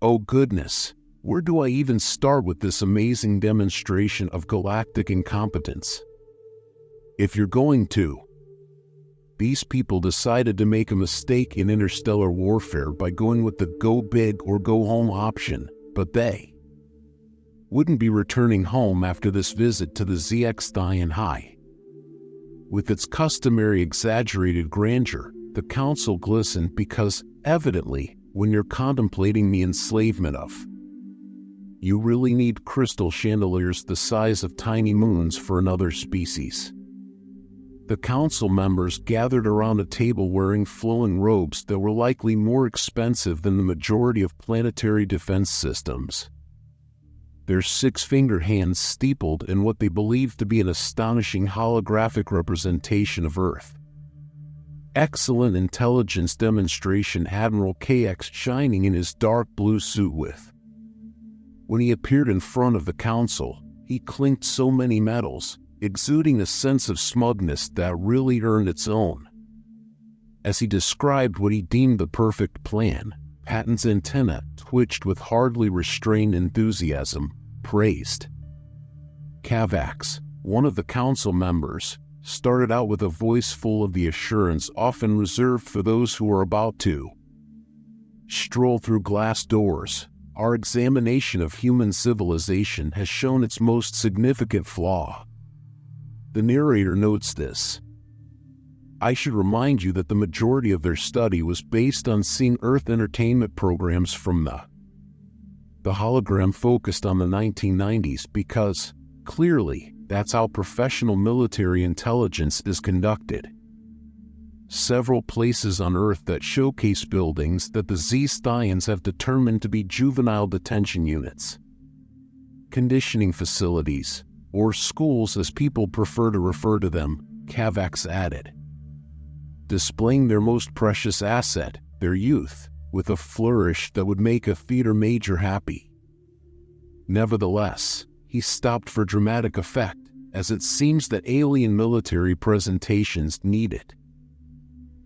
Oh goodness, where do I even start with this amazing demonstration of galactic incompetence? If you're going to, these people decided to make a mistake in interstellar warfare by going with the go big or go home option, but they wouldn't be returning home after this visit to the ZX High. With its customary exaggerated grandeur, the council glistened because, evidently, when you're contemplating the enslavement of, you really need crystal chandeliers the size of tiny moons for another species. The council members gathered around a table wearing flowing robes that were likely more expensive than the majority of planetary defense systems. Their six-finger hands steepled in what they believed to be an astonishing holographic representation of Earth. Excellent intelligence demonstration, Admiral KX shining in his dark blue suit with. When he appeared in front of the council, he clinked so many metals, exuding a sense of smugness that really earned its own. As he described what he deemed the perfect plan, Patton's antenna twitched with hardly restrained enthusiasm, praised. Kavax, one of the council members, started out with a voice full of the assurance often reserved for those who are about to stroll through glass doors. Our examination of human civilization has shown its most significant flaw. The narrator notes this. I should remind you that the majority of their study was based on seeing Earth entertainment programs from the hologram focused on the 1990s because, clearly, that's how professional military intelligence is conducted. Several places on Earth that showcase buildings that the Z-Scions have determined to be juvenile detention units, conditioning facilities, or schools as people prefer to refer to them, Kavax added. Displaying their most precious asset, their youth, with a flourish that would make a theater major happy. Nevertheless, he stopped for dramatic effect, as it seems that alien military presentations need it.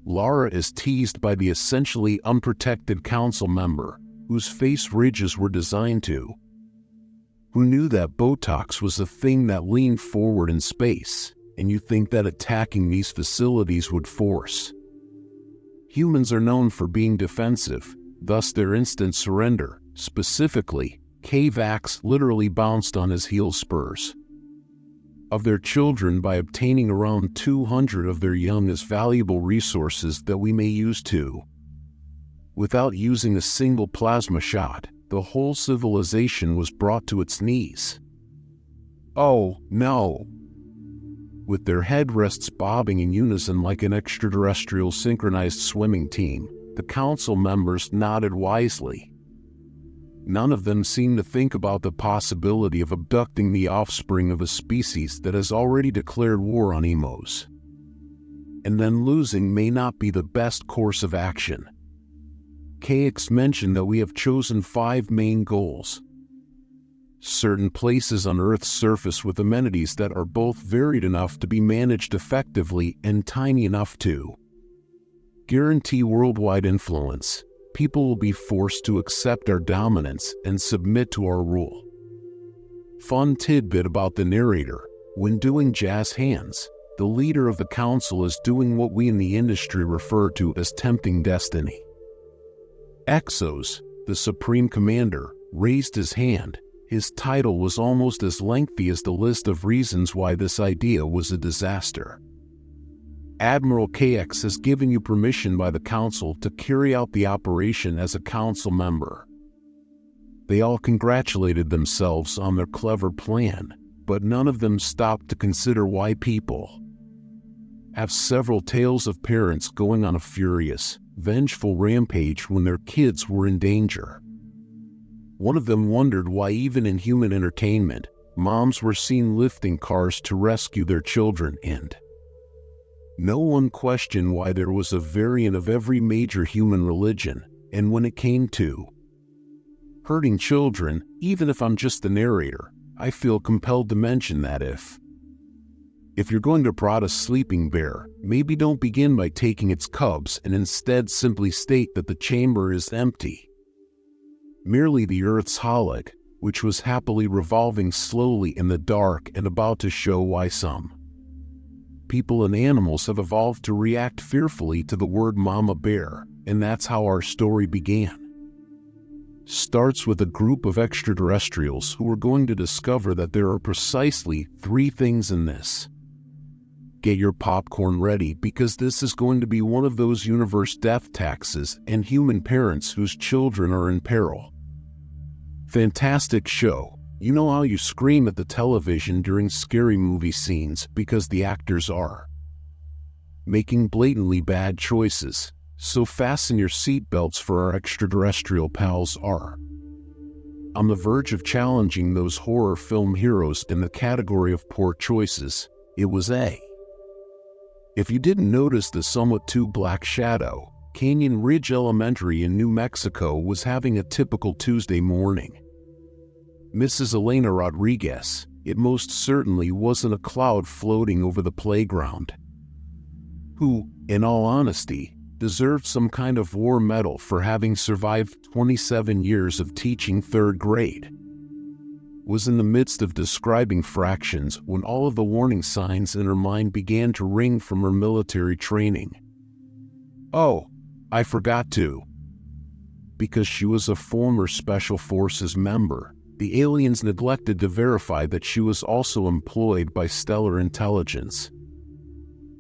Lara is teased by the essentially unprotected council member, whose face ridges were designed to. Who knew that Botox was the thing that leaned forward in space, and you think that attacking these facilities would force. Humans are known for being defensive, thus their instant surrender. Specifically, Kavax literally bounced on his heel spurs of their children by obtaining around 200 of their young as valuable resources that we may use to. Without using a single plasma shot, the whole civilization was brought to its knees. Oh, no. With their headrests bobbing in unison like an extraterrestrial synchronized swimming team, the council members nodded wisely. None of them seemed to think about the possibility of abducting the offspring of a species that has already declared war on Emos. And then losing may not be the best course of action. KX mentioned that we have chosen 5 main goals. Certain places on Earth's surface with amenities that are both varied enough to be managed effectively and tiny enough to guarantee worldwide influence. People will be forced to accept our dominance and submit to our rule. Fun tidbit about the narrator: when doing jazz hands, the leader of the council is doing what we in the industry refer to as tempting destiny. Exos, the supreme commander, raised his hand. His title was almost as lengthy as the list of reasons why this idea was a disaster. Admiral KX has given you permission by the council to carry out the operation as a council member. They all congratulated themselves on their clever plan, but none of them stopped to consider why people have several tales of parents going on a furious, vengeful rampage when their kids were in danger. One of them wondered why even in human entertainment, moms were seen lifting cars to rescue their children, and no one questioned why there was a variant of every major human religion, and when it came to hurting children, even if I'm just the narrator, I feel compelled to mention that if you're going to prod a sleeping bear, maybe don't begin by taking its cubs and instead simply state that the chamber is empty. merely the Earth's holog, which was happily revolving slowly in the dark and about to show why some people and animals have evolved to react fearfully to the word mama bear, and that's how our story began. Starts with a group of extraterrestrials who are going to discover that there are precisely 3 things in this. Get your popcorn ready, because this is going to be one of those universe death taxes and human parents whose children are in peril. Fantastic show. You know how you scream at the television during scary movie scenes because the actors are making blatantly bad choices. So fasten your seatbelts, for our extraterrestrial pals are on the verge of challenging those horror film heroes in the category of poor choices. It was a. If you didn't notice the somewhat too black shadow, Canyon Ridge Elementary in New Mexico was having a typical Tuesday morning. Mrs. Elena Rodriguez, it most certainly wasn't a cloud floating over the playground, who, in all honesty, deserved some kind of war medal for having survived 27 years of teaching 3rd grade, was in the midst of describing fractions when all of the warning signs in her mind began to ring from her military training. Oh, I forgot to. Because she was a former Special Forces member, the aliens neglected to verify that she was also employed by Stellar Intelligence.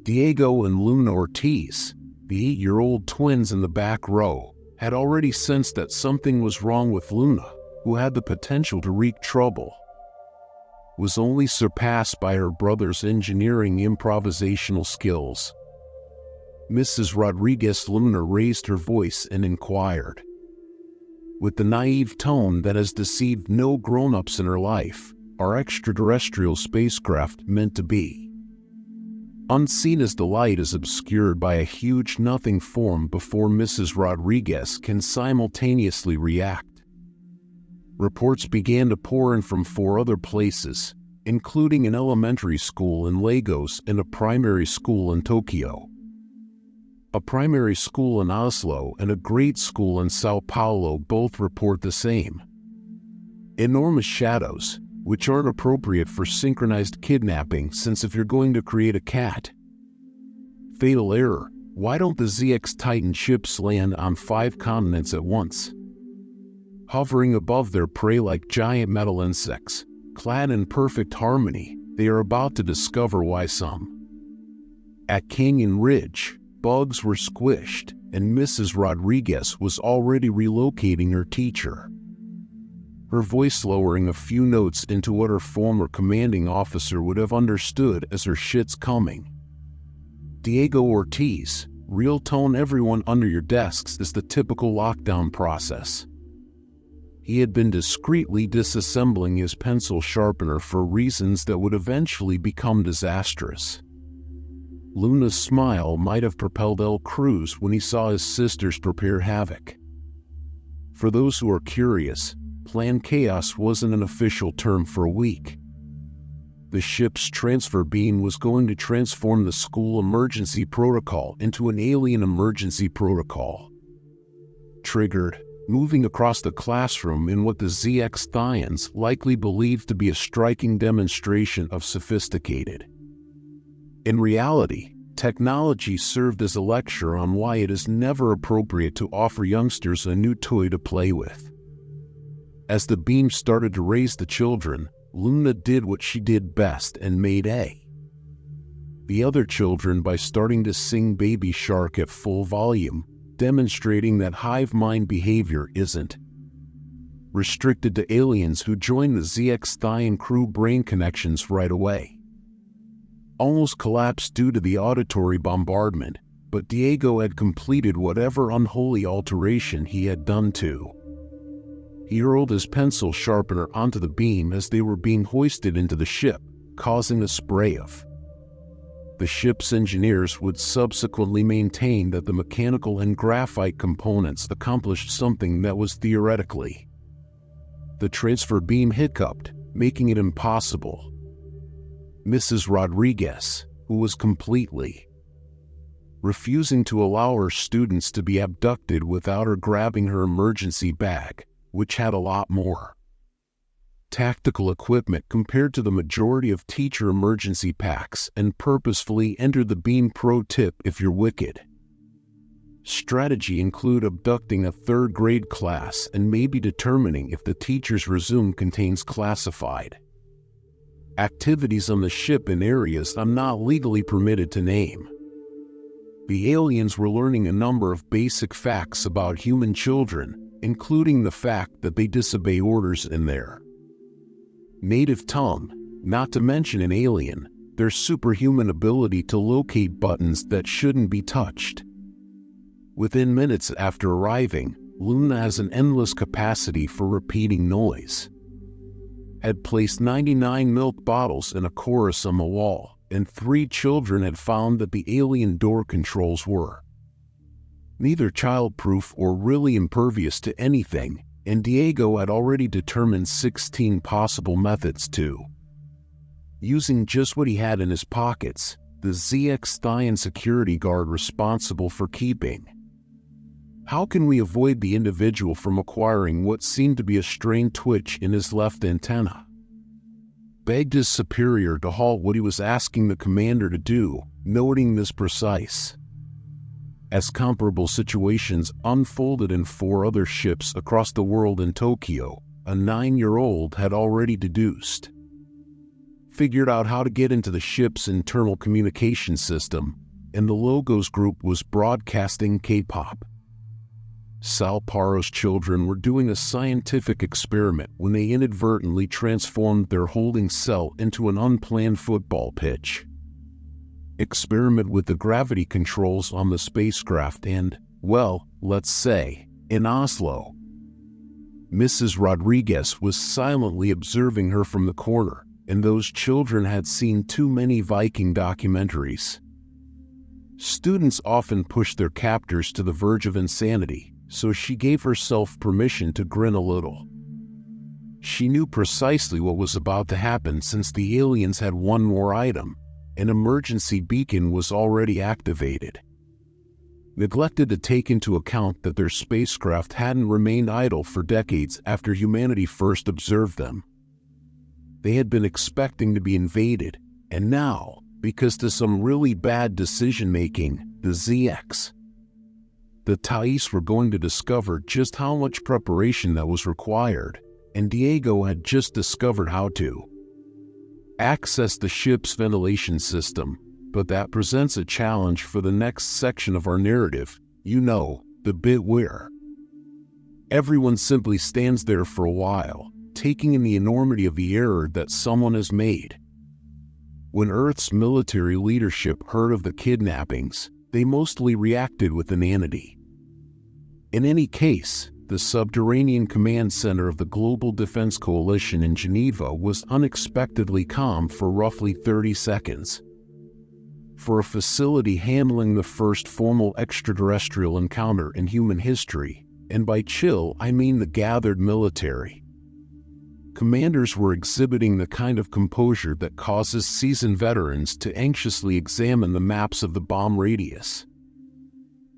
Diego and Luna Ortiz, the 8-year-old twins in the back row, had already sensed that something was wrong with Luna, who had the potential to wreak trouble. Was only surpassed by her brother's engineering improvisational skills. Mrs. Rodriguez Luna raised her voice and inquired, with the naive tone that has deceived no grown-ups in her life, are extraterrestrial spacecraft meant to be unseen as the light is obscured by a huge nothing form before Mrs. Rodriguez can simultaneously react? Reports began to pour in from 4 other places, including an elementary school in Lagos and a primary school in Tokyo, a primary school in Oslo, and a grade school in Sao Paulo. Both report the same. Enormous shadows, which aren't appropriate for synchronized kidnapping, since if you're going to create a cat. Fatal error. Why don't the ZX Titan ships land on 5 continents at once? Hovering above their prey like giant metal insects, clad in perfect harmony, they are about to discover why some. At Canyon Ridge, bugs were squished, and Mrs. Rodriguez was already relocating her teacher, her voice lowering a few notes into what her former commanding officer would have understood as her shit's coming. Diego Ortiz, real tone. Everyone under your desks is the typical lockdown process. He had been discreetly disassembling his pencil sharpener for reasons that would eventually become disastrous. Luna's smile might have propelled El Cruz when he saw his sisters prepare havoc. For those who are curious, Plan Chaos wasn't an official term for a week. The ship's transfer beam was going to transform the school emergency protocol into an alien emergency protocol. Triggered, moving across the classroom in what the ZX Thians likely believed to be a striking demonstration of sophisticated. In reality, technology served as a lecture on why it is never appropriate to offer youngsters a new toy to play with. As the beam started to raise the children, Luna did what she did best and made the other children by starting to sing Baby Shark at full volume, demonstrating that hive mind behavior isn't restricted to aliens who join the ZX Thian crew. Brain connections right away almost collapsed due to the auditory bombardment, but Diego had completed whatever unholy alteration he had done to. He hurled his pencil sharpener onto the beam as they were being hoisted into the ship, causing a spray of. The ship's engineers would subsequently maintain that the mechanical and graphite components accomplished something that was theoretically. The transfer beam hiccuped, making it impossible. Mrs. Rodriguez, who was completely refusing to allow her students to be abducted without her grabbing her emergency bag, which had a lot more tactical equipment compared to the majority of teacher emergency packs, and purposefully entered the beam pro tip if you're wicked. Strategy include abducting a third-grade class and maybe determining if the teacher's resume contains classified activities on the ship in areas I'm not legally permitted to name. The aliens were learning a number of basic facts about human children, including the fact that they disobey orders in their native tongue, not to mention an alien, their superhuman ability to locate buttons that shouldn't be touched. Within minutes after arriving, Luna has an endless capacity for repeating noise. Had placed 99 milk bottles in a chorus on the wall, and 3 children had found that the alien door controls were neither childproof or really impervious to anything, and Diego had already determined 16 possible methods to using just what he had in his pockets, the ZX Thian security guard responsible for keeping. How can we avoid the individual from acquiring what seemed to be a strained twitch in his left antenna? Begged his superior to halt what he was asking the commander to do, noting this precise. As comparable situations unfolded in 4 other ships across the world in Tokyo, a 9-year-old had already deduced. Figured out how to get into the ship's internal communication system, and the Logos group was broadcasting K-pop. Sal Paro's children were doing a scientific experiment when they inadvertently transformed their holding cell into an unplanned football pitch. Experiment with the gravity controls on the spacecraft and, well, let's say, in Oslo. Mrs. Rodriguez was silently observing her from the corner, and those children had seen too many Viking documentaries. Students often push their captors to the verge of insanity, so she gave herself permission to grin a little. She knew precisely what was about to happen since the aliens had one more item. An emergency beacon was already activated. Neglected to take into account that their spacecraft hadn't remained idle for decades after humanity first observed them. They had been expecting to be invaded, and now, because to some really bad decision-making, the ZX, the Thais were going to discover just how much preparation that was required, and Diego had just discovered how to access the ship's ventilation system, but that presents a challenge for the next section of our narrative, you know, the bit where everyone simply stands there for a while, taking in the enormity of the error that someone has made. When Earth's military leadership heard of the kidnappings, they mostly reacted with inanity. In any case, the subterranean command center of the Global Defense Coalition in Geneva was unexpectedly calm for roughly 30 seconds. For a facility handling the first formal extraterrestrial encounter in human history, and by chill I mean the gathered military, commanders were exhibiting the kind of composure that causes seasoned veterans to anxiously examine the maps of the bomb radius.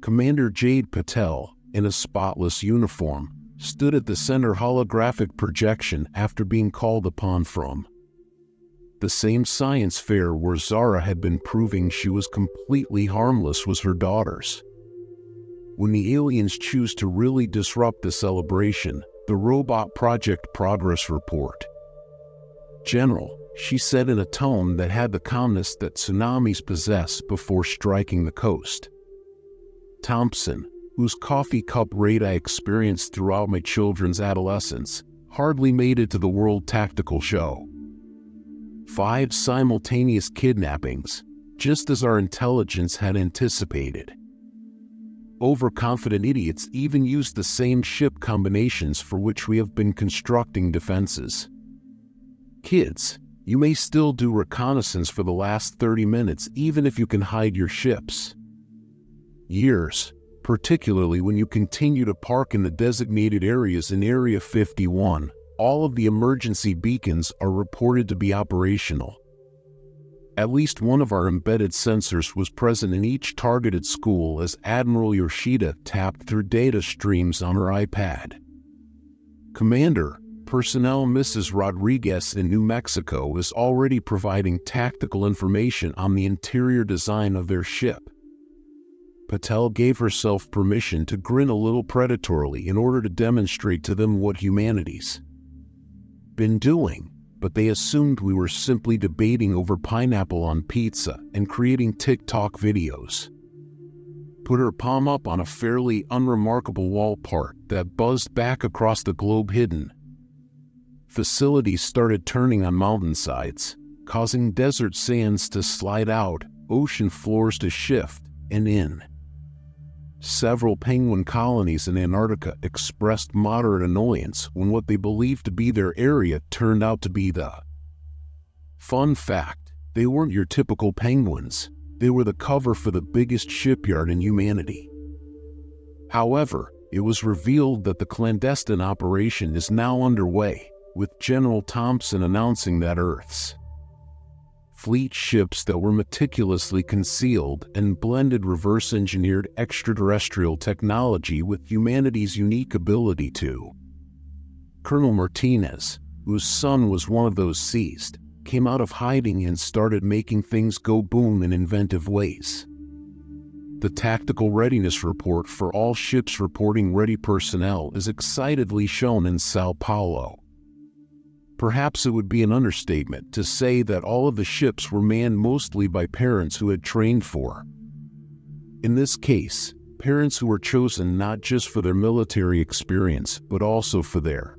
Commander Jade Patel, in a spotless uniform, stood at the center holographic projection after being called upon from the same science fair where Zara had been proving she was completely harmless was her daughters. When the aliens choose to really disrupt the celebration, the Robot Project Progress Report. General, she said in a tone that had the calmness that tsunamis possess before striking the coast. Thompson, whose coffee cup raid I experienced throughout my children's adolescence, hardly made it to the World Tactical Show. 5 simultaneous kidnappings, just as our intelligence had anticipated. Overconfident idiots even used the same ship combinations for which we have been constructing defenses. Kids, you may still do reconnaissance for the last 30 minutes even if you can hide your ships. Years, particularly when you continue to park in the designated areas in Area 51, all of the emergency beacons are reported to be operational. At least one of our embedded sensors was present in each targeted school as Admiral Yoshida tapped through data streams on her iPad. Commander, personnel Mrs. Rodriguez in New Mexico is already providing tactical information on the interior design of their ship. Patel gave herself permission to grin a little predatorily in order to demonstrate to them what humanity's been doing, but they assumed we were simply debating over pineapple on pizza and creating TikTok videos. Put her palm up on a fairly unremarkable wall part that buzzed back across the globe. Hidden facilities started turning on mountainsides, causing desert sands to slide out, ocean floors to shift, and in. Several penguin colonies in Antarctica expressed moderate annoyance when what they believed to be their area turned out to be the. Fun fact, they weren't your typical penguins. They were the cover for the biggest shipyard in humanity. However, it was revealed that the clandestine operation is now underway, with General Thompson announcing that Earth's fleet ships that were meticulously concealed and blended reverse-engineered extraterrestrial technology with humanity's unique ability to. Colonel Martinez, whose son was one of those seized, came out of hiding and started making things go boom in inventive ways. The tactical readiness report for all ships reporting ready personnel is excitedly shown in Sao Paulo. Perhaps it would be an understatement to say that all of the ships were manned mostly by parents who had trained for. In this case, parents who were chosen not just for their military experience, but also for their.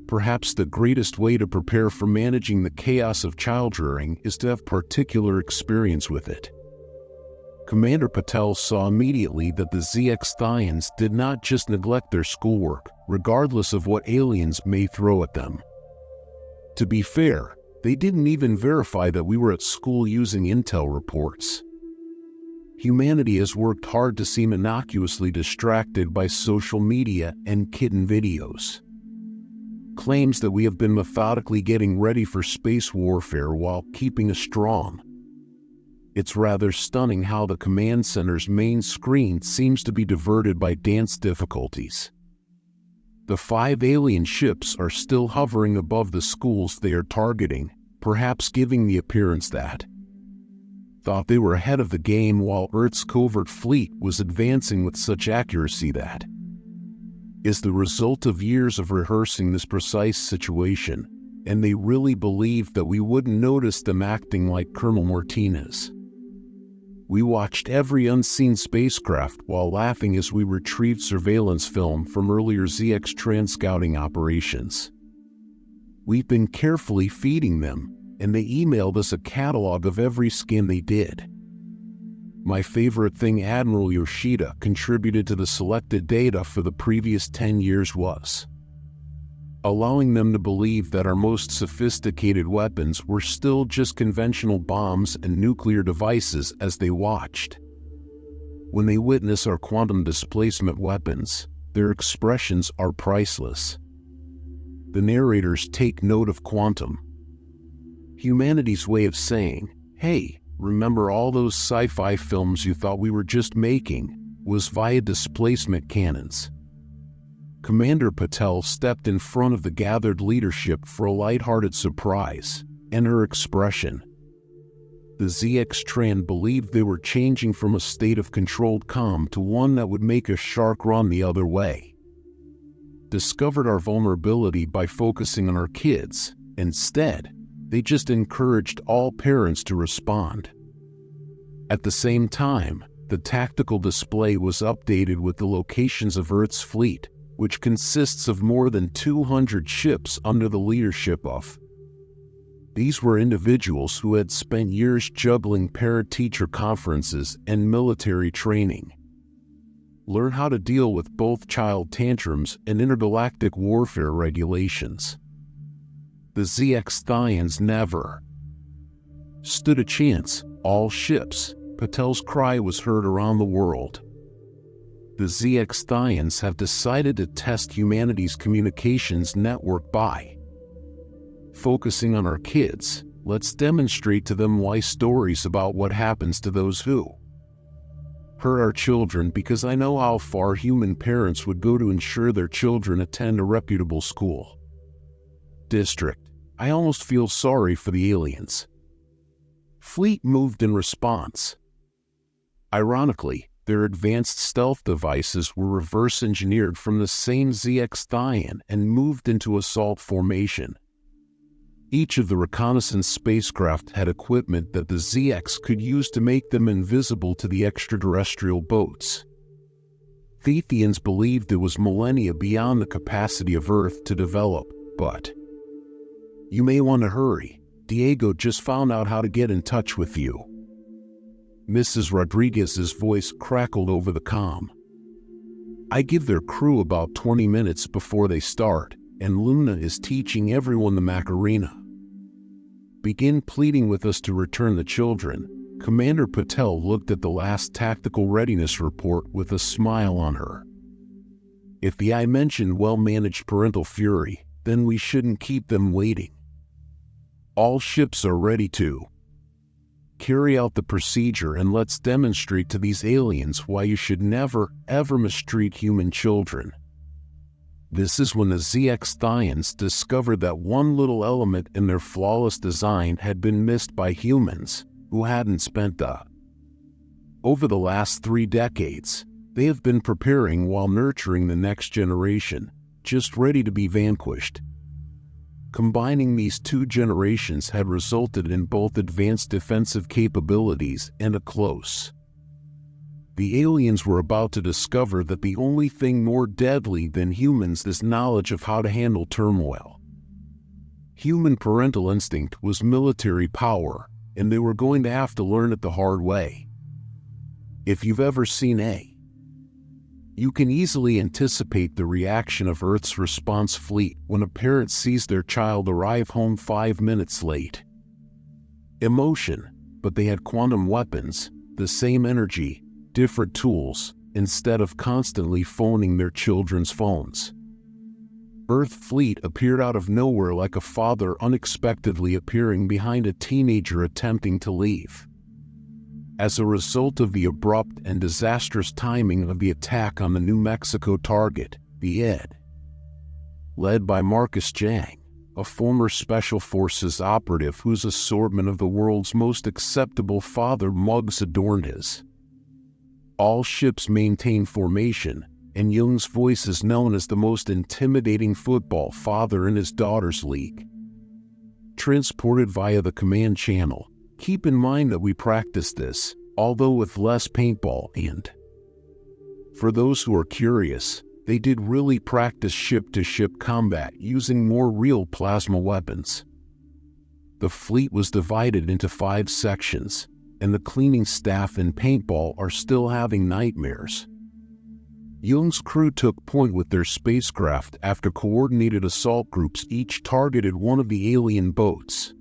Perhaps the greatest way to prepare for managing the chaos of child-rearing is to have particular experience with it. Commander Patel saw immediately that the ZX Thians did not just neglect their schoolwork, regardless of what aliens may throw at them. To be fair, they didn't even verify that we were at school using intel reports. Humanity has worked hard to seem innocuously distracted by social media and kitten videos. Claims that we have been methodically getting ready for space warfare while keeping us strong. It's rather stunning how the command center's main screen seems to be diverted by dance difficulties. The 5 alien ships are still hovering above the schools they are targeting, perhaps giving the appearance that thought they were ahead of the game while Earth's covert fleet was advancing with such accuracy that is the result of years of rehearsing this precise situation, and they really believed that we wouldn't notice them acting like Colonel Martinez. We watched every unseen spacecraft while laughing as we retrieved surveillance film from earlier ZX Trans-Scouting operations. We've been carefully feeding them, and they emailed us a catalog of every scan they did. My favorite thing Admiral Yoshida contributed to the selected data for the previous 10 years was allowing them to believe that our most sophisticated weapons were still just conventional bombs and nuclear devices as they watched. When they witness our quantum displacement weapons, their expressions are priceless. The narrators take note of quantum. Humanity's way of saying, hey, remember all those sci-fi films you thought we were just making, was via displacement cannons. Commander Patel stepped in front of the gathered leadership for a lighthearted surprise, and her expression. The ZX Tran believed they were changing from a state of controlled calm to one that would make a shark run the other way. Discovered our vulnerability by focusing on our kids. Instead, they just encouraged all parents to respond. At the same time, the tactical display was updated with the locations of Earth's fleet, which consists of more than 200 ships under the leadership of. These were individuals who had spent years juggling parent-teacher conferences and military training. Learn how to deal with both child tantrums and intergalactic warfare regulations. The ZX Thians never stood a chance. All ships. Patel's cry was heard around the world. The ZX Thians have decided to test humanity's communications network by focusing on our kids. Let's demonstrate to them why stories about what happens to those who hurt our children because I know how far human parents would go to ensure their children attend a reputable school. District, I almost feel sorry for the aliens. Fleet moved in response. Ironically, their advanced stealth devices were reverse engineered from the same ZX Thyan and moved into assault formation. Each of the reconnaissance spacecraft had equipment that the ZX could use to make them invisible to the extraterrestrial boats. Thethians believed it was millennia beyond the capacity of Earth to develop, but you may want to hurry. Diego just found out how to get in touch with you. Mrs. Rodriguez's voice crackled over the comm. I give their crew about 20 minutes before they start, and Luna is teaching everyone the Macarena. Begin pleading with us to return the children. Commander Patel looked at the last tactical readiness report with a smile on her. If the I mentioned well-managed parental fury, then we shouldn't keep them waiting. All ships are ready to carry out the procedure, and let's demonstrate to these aliens why you should never, ever mistreat human children. This is when the ZX Thyans discovered that one little element in their flawless design had been missed by humans who hadn't spent over the last 3 decades. They have been preparing while nurturing the next generation, just ready to be vanquished. Combining these 2 generations had resulted in both advanced defensive capabilities and a close. The aliens were about to discover that the only thing more deadly than humans is knowledge of how to handle turmoil. Human parental instinct was military power, and they were going to have to learn it the hard way. If you've ever seen you can easily anticipate the reaction of Earth's response fleet when a parent sees their child arrive home 5 minutes late. Emotion, but they had quantum weapons, the same energy, different tools, instead of constantly phoning their children's phones. Earth fleet appeared out of nowhere, like a father unexpectedly appearing behind a teenager attempting to leave. As a result of the abrupt and disastrous timing of the attack on the New Mexico target, the ID, led by Marcus Jang, a former Special Forces operative whose assortment of the world's most acceptable father mugs adorned his. All ships maintain formation, and Jung's voice is known as the most intimidating football father in his daughter's league. Transported via the command channel, keep in mind that we practice this, although with less paintball, and for those who are curious, they did really practice ship-to-ship combat using more real plasma weapons. The fleet was divided into 5 sections, and the cleaning staff and paintball are still having nightmares. Jung's crew took point with their spacecraft after coordinated assault groups each targeted one of the alien boats.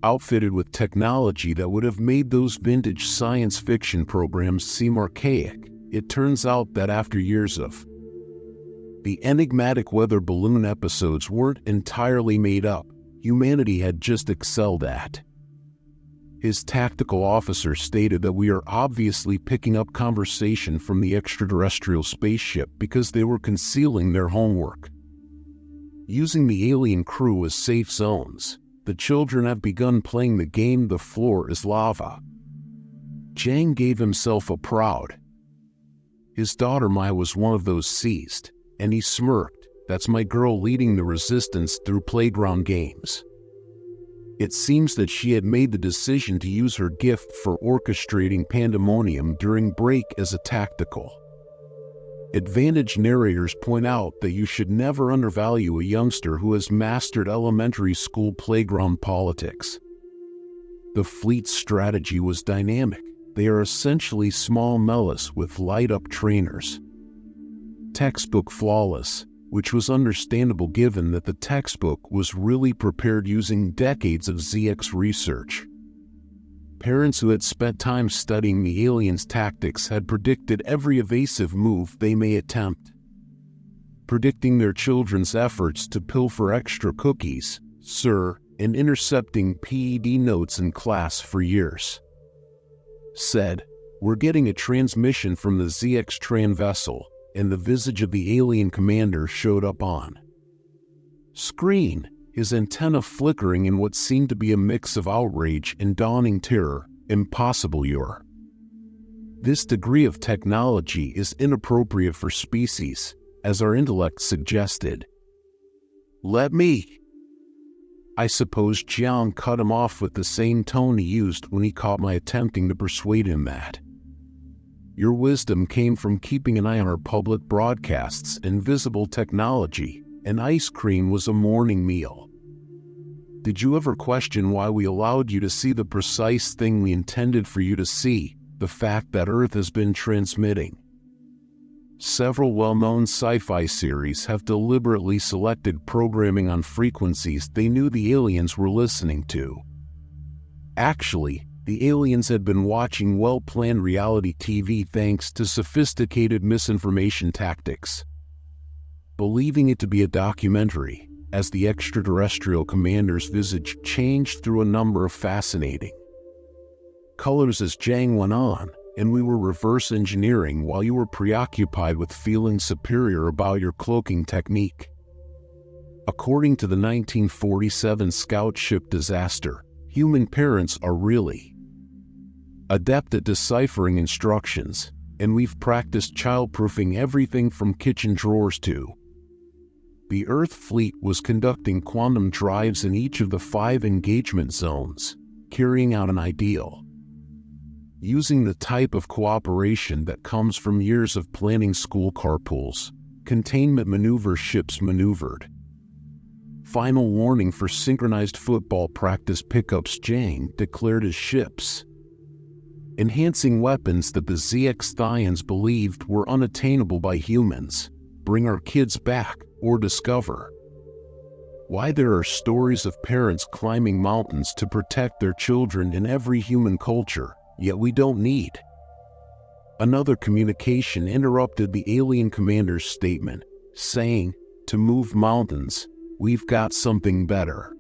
Outfitted with technology that would have made those vintage science fiction programs seem archaic, it turns out that after years of the enigmatic weather balloon episodes weren't entirely made up, humanity had just excelled at. His tactical officer stated that we are obviously picking up conversation from the extraterrestrial spaceship because they were concealing their homework. Using the alien crew as safe zones, the children have begun playing the game The Floor is Lava. Jang gave himself a proud. His daughter Mai was one of those seized, and he smirked. That's my girl leading the resistance through playground games. It seems that she had made the decision to use her gift for orchestrating pandemonium during break as a tactical advantage. Narrators point out that you should never undervalue a youngster who has mastered elementary school playground politics. The fleet's strategy was dynamic. They are essentially small mellas with light-up trainers. Textbook flawless, which was understandable given that the textbook was really prepared using decades of ZX research. Parents who had spent time studying the aliens' tactics had predicted every evasive move they may attempt, predicting their children's efforts to pilfer extra cookies, sir, and intercepting PED notes in class for years. Said, We're getting a transmission from the ZX-Tran vessel, and the visage of the alien commander showed up on screen, his antenna flickering in what seemed to be a mix of outrage and dawning terror. Impossible, you're. This degree of technology is inappropriate for species, as our intellect suggested. Let me. I suppose Jiang cut him off with the same tone he used when he caught my attempting to persuade him that your wisdom came from keeping an eye on our public broadcasts and visible technology, and ice cream was a morning meal. Did you ever question why we allowed you to see the precise thing we intended for you to see, the fact that Earth has been transmitting? Several well-known sci-fi series have deliberately selected programming on frequencies they knew the aliens were listening to. Actually, the aliens had been watching well-planned reality TV thanks to sophisticated misinformation tactics. Believing it to be a documentary, as the extraterrestrial commander's visage changed through a number of fascinating colors as Jiang went on, and we were reverse engineering while you were preoccupied with feeling superior about your cloaking technique. According to the 1947 scout ship disaster, human parents are really adept at deciphering instructions, and we've practiced childproofing everything from kitchen drawers to the Earth fleet was conducting quantum drives in each of the 5 engagement zones, carrying out an ideal, using the type of cooperation that comes from years of planning school carpools, containment maneuver ships maneuvered. Final warning for synchronized football practice pickups, Jiang declared as ships. Enhancing weapons that the ZX-Thians believed were unattainable by humans, bring our kids back, or discover why there are stories of parents climbing mountains to protect their children in every human culture, yet we don't need. Another communication interrupted the alien commander's statement, saying, to move mountains, we've got something better.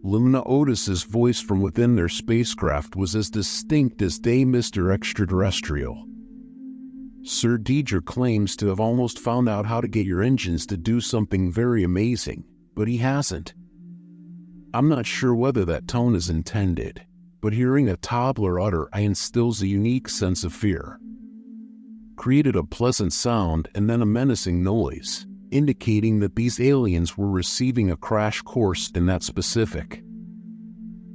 Luna Otis's voice from within their spacecraft was as distinct as they, Mr. Extraterrestrial. Sir Deidre claims to have almost found out how to get your engines to do something very amazing, but he hasn't. I'm not sure whether that tone is intended, but hearing a toddler utter "I" instills a unique sense of fear. Created a pleasant sound and then a menacing noise, indicating that these aliens were receiving a crash course in that specific.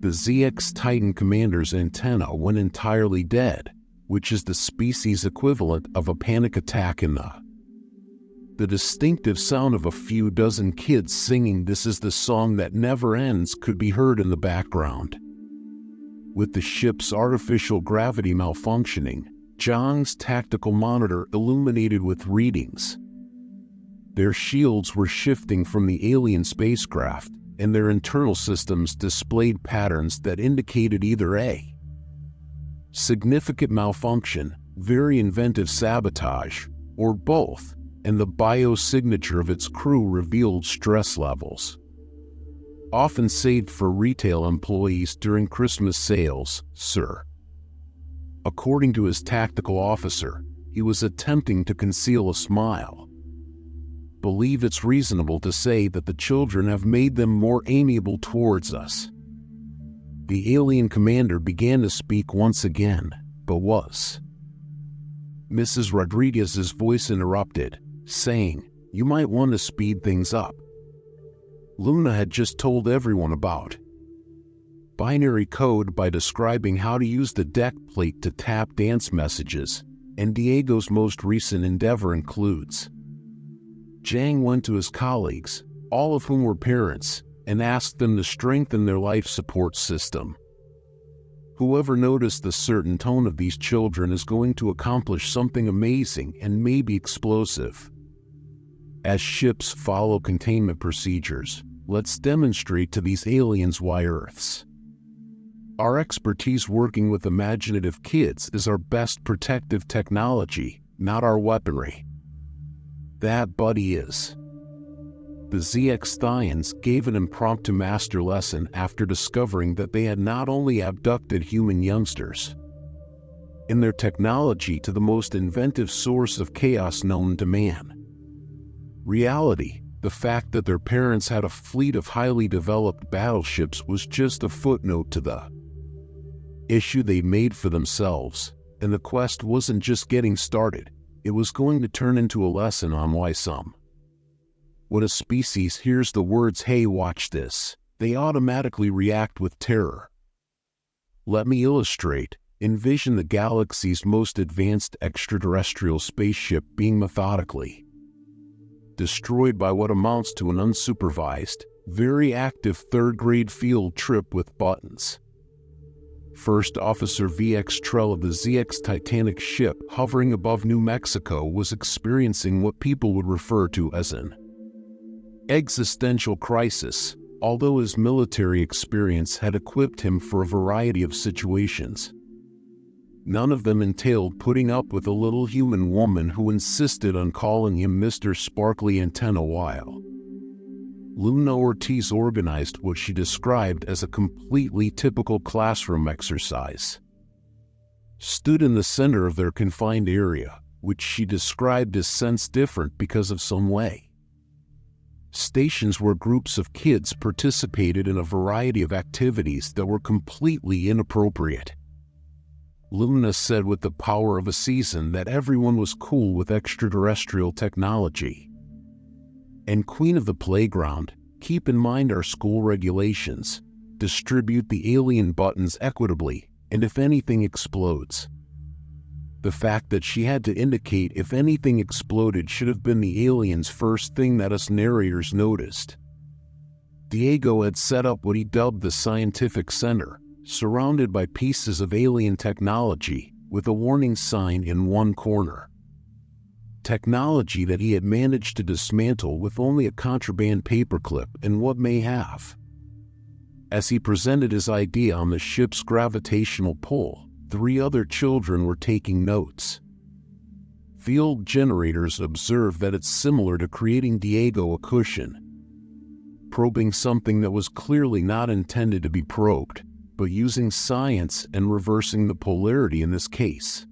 The ZX Titan commander's antenna went entirely dead, which is the species equivalent of a panic attack in the distinctive sound of a few dozen kids singing "This Is the Song That Never Ends" could be heard in the background. With the ship's artificial gravity malfunctioning, Jiang's tactical monitor illuminated with readings. Their shields were shifting from the alien spacecraft, and their internal systems displayed patterns that indicated either a significant malfunction, very inventive sabotage, or both, and the biosignature of its crew revealed stress levels. Often saved for retail employees during Christmas sales, sir. According to his tactical officer, he was attempting to conceal a smile. Believe it's reasonable to say that the children have made them more amiable towards us. The alien commander began to speak once again, but was Mrs. Rodriguez's voice interrupted, saying, "You might want to speed things up." Luna had just told everyone about binary code by describing how to use the deck plate to tap dance messages, and Diego's most recent endeavor includes. Jiang went to his colleagues, all of whom were parents, and asked them to strengthen their life support system. Whoever noticed the certain tone of these children is going to accomplish something amazing and maybe explosive. As ships follow containment procedures, let's demonstrate to these aliens why Earth's. Our expertise working with imaginative kids is our best protective technology, not our weaponry. That, buddy, is. The ZX-Thians gave an impromptu master lesson after discovering that they had not only abducted human youngsters and their technology to the most inventive source of chaos known to man. Reality, the fact that their parents had a fleet of highly developed battleships, was just a footnote to the issue they made for themselves, and the quest wasn't just getting started, it was going to turn into a lesson on why when a species hears the words "hey, watch this," they automatically react with terror. Let me illustrate. Envision the galaxy's most advanced extraterrestrial spaceship being methodically destroyed by what amounts to an unsupervised, very active third-grade field trip with buttons. First Officer VX Trell of the ZX Titanic ship, hovering above New Mexico, was experiencing what people would refer to as an existential crisis, although his military experience had equipped him for a variety of situations. None of them entailed putting up with a little human woman who insisted on calling him Mr. Sparkly Antenna while Luna Ortiz organized what she described as a completely typical classroom exercise. Stood in the center of their confined area, which she described as sense different because of some way. Stations where groups of kids participated in a variety of activities that were completely inappropriate. Luna said with the power of a season that everyone was cool with extraterrestrial technology. And Queen of the Playground, keep in mind our school regulations, distribute the alien buttons equitably, and if anything explodes. The fact that she had to indicate if anything exploded should have been the aliens' first thing that us narrators noticed. Diego had set up what he dubbed the Scientific Center, surrounded by pieces of alien technology, with a warning sign in one corner. Technology that he had managed to dismantle with only a contraband paperclip and what may have. As he presented his idea on the ship's gravitational pull, 3 other children were taking notes. Field generators observed that it's similar to creating Diego a cushion, probing something that was clearly not intended to be probed, but using science and reversing the polarity in this case,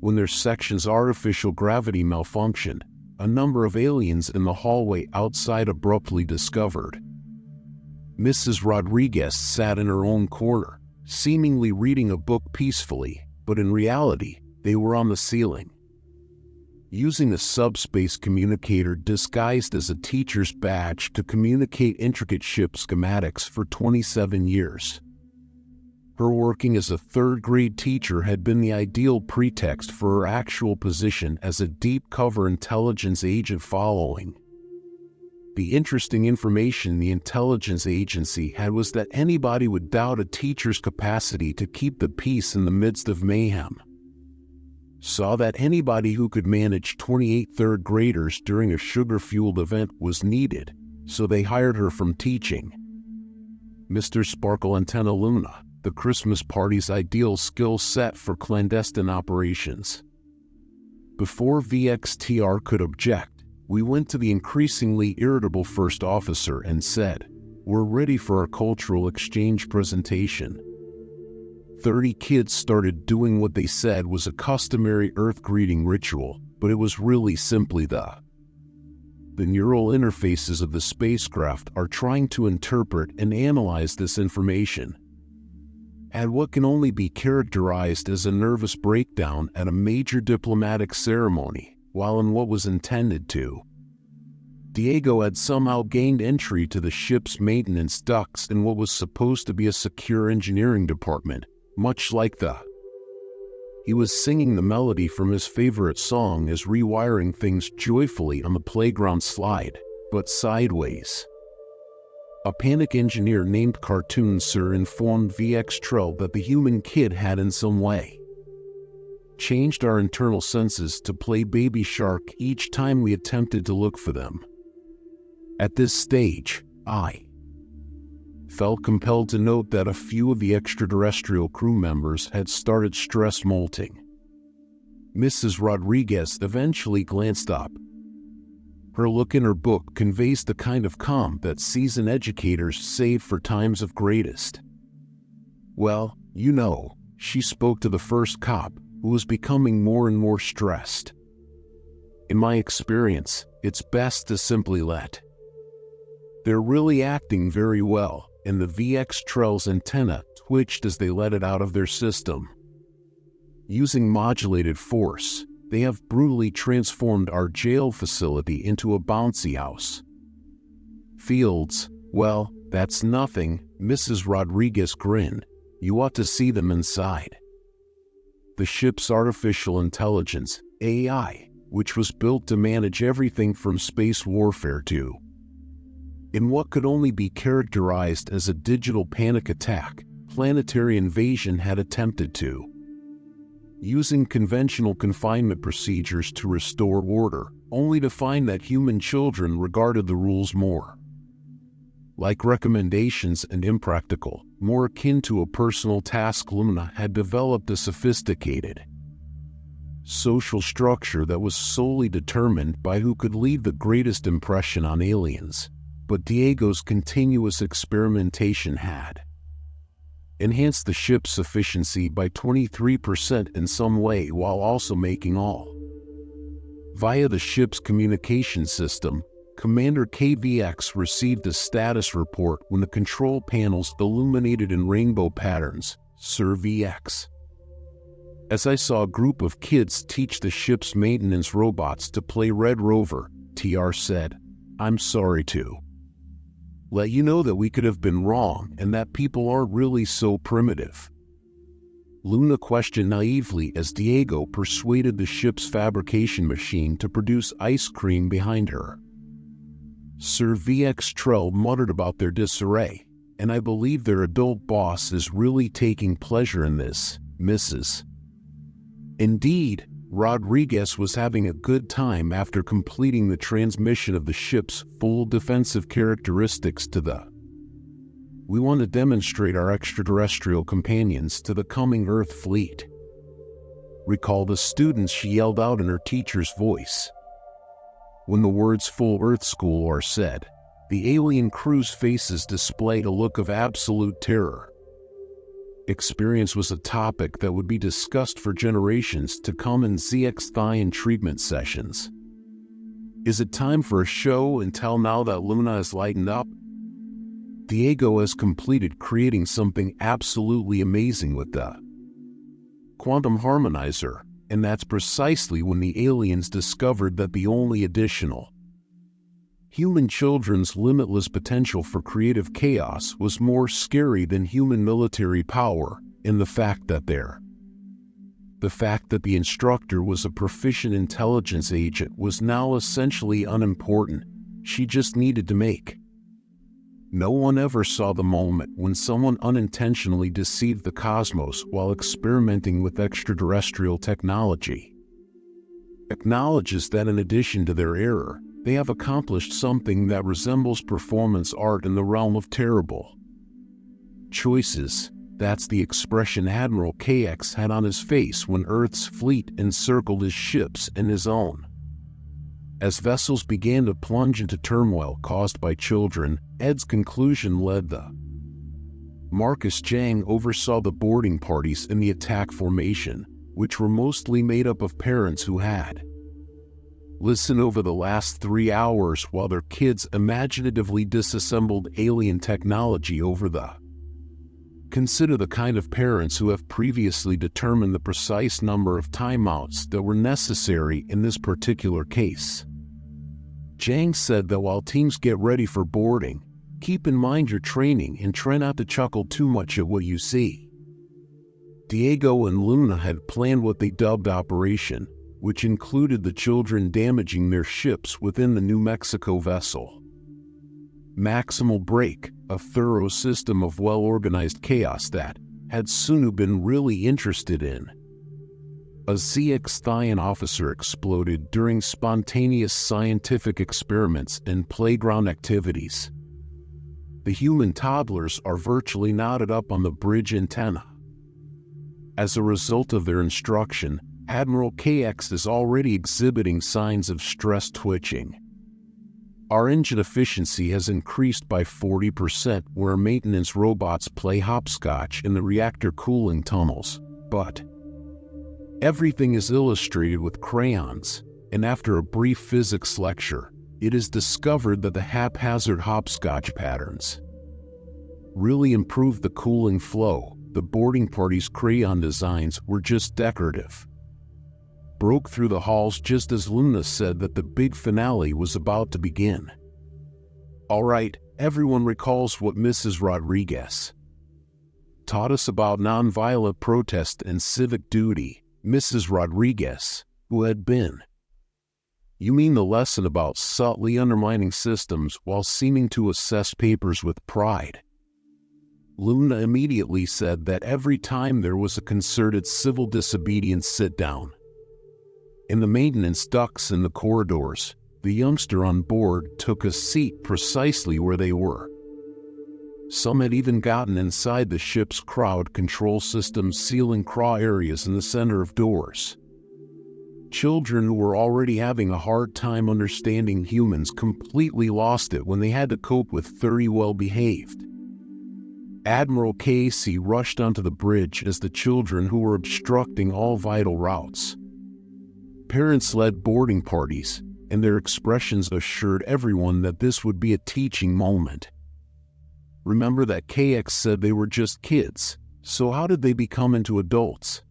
when their section's artificial gravity malfunctioned, a number of aliens in the hallway outside abruptly discovered. Mrs. Rodriguez sat in her own corner, seemingly reading a book peacefully, but in reality, they were on the ceiling. Using a subspace communicator disguised as a teacher's badge to communicate intricate ship schematics for 27 years. Her working as a third-grade teacher had been the ideal pretext for her actual position as a deep-cover intelligence agent following. The interesting information the intelligence agency had was that anybody would doubt a teacher's capacity to keep the peace in the midst of mayhem. Saw that anybody who could manage 28 third graders during a sugar-fueled event was needed, so they hired her from teaching. Mr. Sparkle Antenna Luna, the Christmas party's ideal skill set for clandestine operations. Before VXTR could object, we went to the increasingly irritable first officer and said, "We're ready for our cultural exchange presentation." 30 kids started doing what they said was a customary Earth greeting ritual, but it was really simply the neural interfaces of the spacecraft are trying to interpret and analyze this information. At what can only be characterized as a nervous breakdown at a major diplomatic ceremony, while in what was intended to. Diego had somehow gained entry to the ship's maintenance ducts in what was supposed to be a secure engineering department, much like he was singing the melody from his favorite song as rewiring things joyfully on the playground slide, but sideways. A panic engineer named Cartoon Sir informed VX Trell that the human kid had in some way changed our internal senses to play Baby Shark each time we attempted to look for them. At this stage, I felt compelled to note that a few of the extraterrestrial crew members had started stress molting. Mrs. Rodriguez eventually glanced up. Her look in her book conveys the kind of calm that seasoned educators save for times of greatest, well, she spoke to the first cop, who was becoming more and more stressed. In my experience, it's best to simply let. They're really acting very well, and the VX-Trell's antenna twitched as they let it out of their system. Using modulated force, they have brutally transformed our jail facility into a bouncy house. Fields, well, that's nothing, Mrs. Rodriguez grinned. You ought to see them inside. The ship's artificial intelligence, AI, which was built to manage everything from space warfare to, in what could only be characterized as a digital panic attack, planetary invasion had attempted to. Using conventional confinement procedures to restore order, only to find that human children regarded the rules more like recommendations and impractical, more akin to a personal task. Luna had developed a sophisticated social structure that was solely determined by who could leave the greatest impression on aliens, but Diego's continuous experimentation had enhanced the ship's efficiency by 23% in some way, while also making all. Via the ship's communication system, Commander KVX received a status report when the control panels illuminated in rainbow patterns. Sir VX. As I saw a group of kids teach the ship's maintenance robots to play Red Rover, TR said, I'm sorry to let you know that we could have been wrong and that people aren't really so primitive. Luna questioned naively as Diego persuaded the ship's fabrication machine to produce ice cream behind her. Sir VX-Trell muttered about their disarray, and I believe their adult boss is really taking pleasure in this, Mrs. Indeed, Rodriguez was having a good time after completing the transmission of the ship's full defensive characteristics to the. We want to demonstrate our extraterrestrial companions to the coming Earth fleet. Recall the students, she yelled out in her teacher's voice. When the words full Earth School are said, the alien crew's faces displayed a look of absolute terror. Experience was a topic that would be discussed for generations to come in ZX-Thion treatment sessions. Is it time for a show and tell now that Luna is lightened up? Diego has completed creating something absolutely amazing with the quantum harmonizer, and that's precisely when the aliens discovered that the only additional human children's limitless potential for creative chaos was more scary than human military power, in the fact that the instructor was a proficient intelligence agent was now essentially unimportant. She just needed to make. No one ever saw the moment when someone unintentionally deceived the cosmos while experimenting with extraterrestrial technology. Acknowledges that in addition to their error, they have accomplished something that resembles performance art in the realm of terrible choices. That's the expression Admiral KX had on his face when Earth's fleet encircled his ships and his own. As vessels began to plunge into turmoil caused by children, Ed's conclusion led the. Marcus Jang oversaw the boarding parties in the attack formation, which were mostly made up of parents who had listened over the last 3 hours while their kids imaginatively disassembled alien technology over the. Consider the kind of parents who have previously determined the precise number of timeouts that were necessary in this particular case. Jang said that while teams get ready for boarding, keep in mind your training and try not to chuckle too much at what you see. Diego and Luna had planned what they dubbed Operation, which included the children damaging their ships within the New Mexico vessel. Maximal Break, a thorough system of well-organized chaos that had Sunu been really interested in. A ZX-Thion officer exploded during spontaneous scientific experiments and playground activities. The human toddlers are virtually knotted up on the bridge antenna. As a result of their instruction, Admiral KX is already exhibiting signs of stress twitching. Our engine efficiency has increased by 40% where maintenance robots play hopscotch in the reactor cooling tunnels, But everything is illustrated with crayons, and after a brief physics lecture, it is discovered that the haphazard hopscotch patterns really improved the cooling flow. The boarding party's crayon designs were just decorative. Broke through the halls just as Luna said that the big finale was about to begin. All right, everyone recalls what Mrs. Rodriguez taught us about nonviolent protest and civic duty. Mrs. Rodriguez, who had been. You mean the lesson about subtly undermining systems while seeming to assess papers with pride? Luna immediately said that every time there was a concerted civil disobedience sit-down in the maintenance ducts in the corridors, the youngster on board took a seat precisely where they were. Some had even gotten inside the ship's crowd control system's ceiling crawl areas in the center of doors. Children who were already having a hard time understanding humans completely lost it when they had to cope with 30 well-behaved. Admiral Casey rushed onto the bridge as the children who were obstructing all vital routes. Parents led boarding parties, and their expressions assured everyone that this would be a teaching moment. Remember that KX said they were just kids, so how did they become into adults?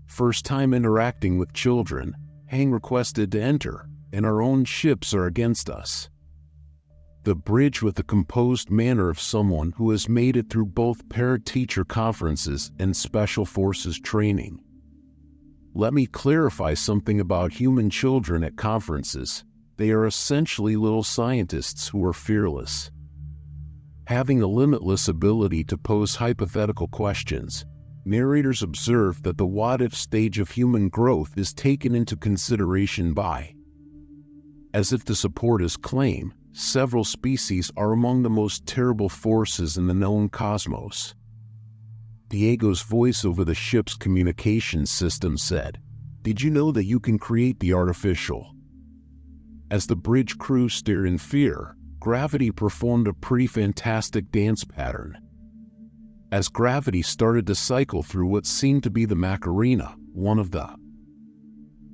First time interacting with children, Hang requested to enter, and our own ships are against us. The bridge with the composed manner of someone who has made it through both parent-teacher conferences and special forces training. Let me clarify something about human children at conferences. They are essentially little scientists who are fearless. Having a limitless ability to pose hypothetical questions, narrators observe that the what-if stage of human growth is taken into consideration by. As if to support his claim, several species are among the most terrible forces in the known cosmos. Diego's voice over the ship's communications system said, "Did you know that you can create the artificial?" As the bridge crew stared in fear, gravity performed a pretty fantastic dance pattern. As gravity started to cycle through what seemed to be the Macarena, one of the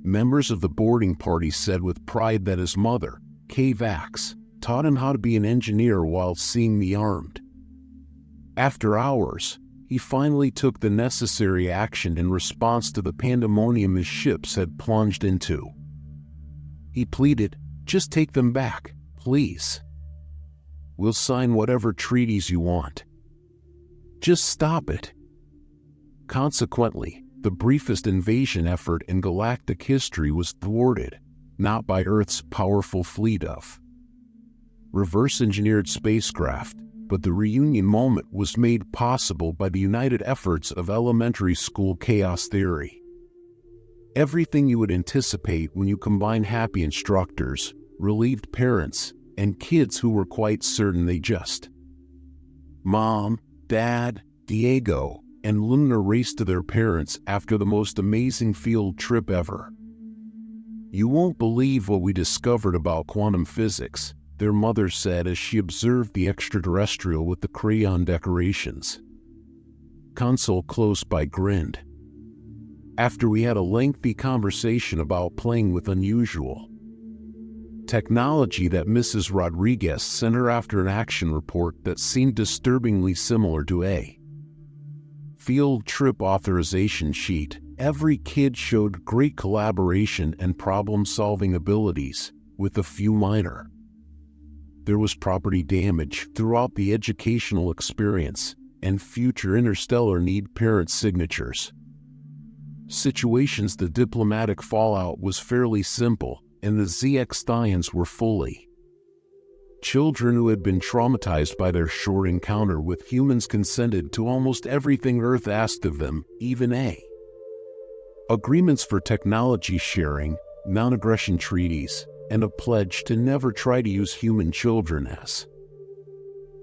members of the boarding party said with pride that his mother, Kay Vax, taught him how to be an engineer while seeing me armed. After hours, he finally took the necessary action in response to the pandemonium his ships had plunged into. He pleaded, "Just take them back, please. We'll sign whatever treaties you want. Just stop it." Consequently, the briefest invasion effort in galactic history was thwarted, not by Earth's powerful fleet of reverse-engineered spacecraft, but the reunion moment was made possible by the united efforts of elementary school chaos theory. Everything you would anticipate when you combine happy instructors, relieved parents, and kids who were quite certain they just. Mom, Dad, Diego, and Luna raced to their parents after the most amazing field trip ever. "You won't believe what we discovered about quantum physics," their mother said as she observed the extraterrestrial with the crayon decorations. Console close by grinned. After we had a lengthy conversation about playing with unusual technology that Mrs. Rodriguez sent her after an action report that seemed disturbingly similar to a field trip authorization sheet, every kid showed great collaboration and problem-solving abilities, with a few minor. There was property damage throughout the educational experience, and future interstellar need parent signatures. Situations the diplomatic fallout was fairly simple, and the ZX Thions were fully. Children who had been traumatized by their short encounter with humans consented to almost everything Earth asked of them, even agreements for technology sharing, non-aggression treaties, and a pledge to never try to use human children as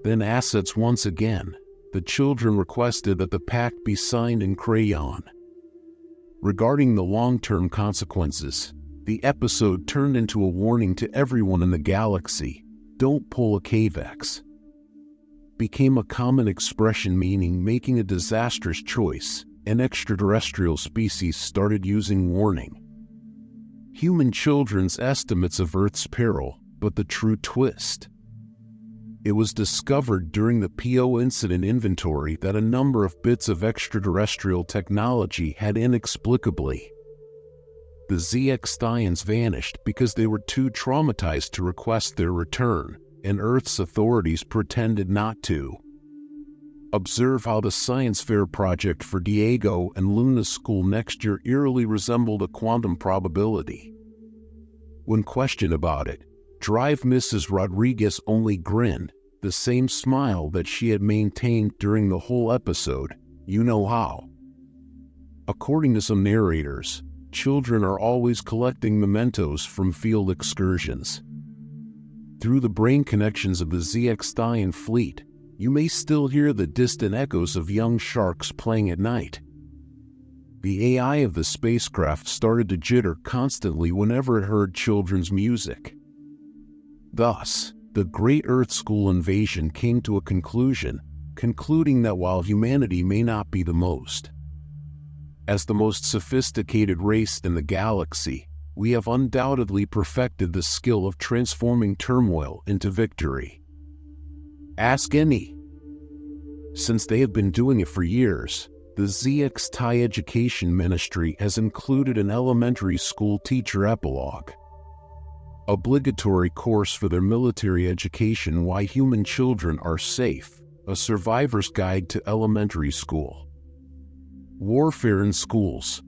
then assets once again. The children requested that the pact be signed in crayon. Regarding the long-term consequences, the episode turned into a warning to everyone in the galaxy. "Don't pull a Cavex" became a common expression meaning making a disastrous choice, and extraterrestrial species started using warning. Human children's estimates of Earth's peril, but the true twist. It was discovered during the PO incident inventory that a number of bits of extraterrestrial technology had inexplicably. The ZX Scions vanished because they were too traumatized to request their return, and Earth's authorities pretended not to. Observe how the science fair project for Diego and Luna's school next year eerily resembled a quantum probability. When questioned about it, Drive Mrs. Rodriguez only grinned, the same smile that she had maintained during the whole episode. You know how. According to some narrators, children are always collecting mementos from field excursions. Through the brain connections of the ZX Scion fleet, you may still hear the distant echoes of young sharks playing at night. The AI of the spacecraft started to jitter constantly whenever it heard children's music. Thus, the Great Earth School invasion came to a conclusion, concluding that while humanity may not be the most sophisticated race in the galaxy, we have undoubtedly perfected the skill of transforming turmoil into victory. Ask any. Since they have been doing it for years, the ZX Thai Education Ministry has included an elementary school teacher epilogue. Obligatory course for their military education: Why Human Children Are Safe, a survivor's guide to elementary school. Warfare in schools,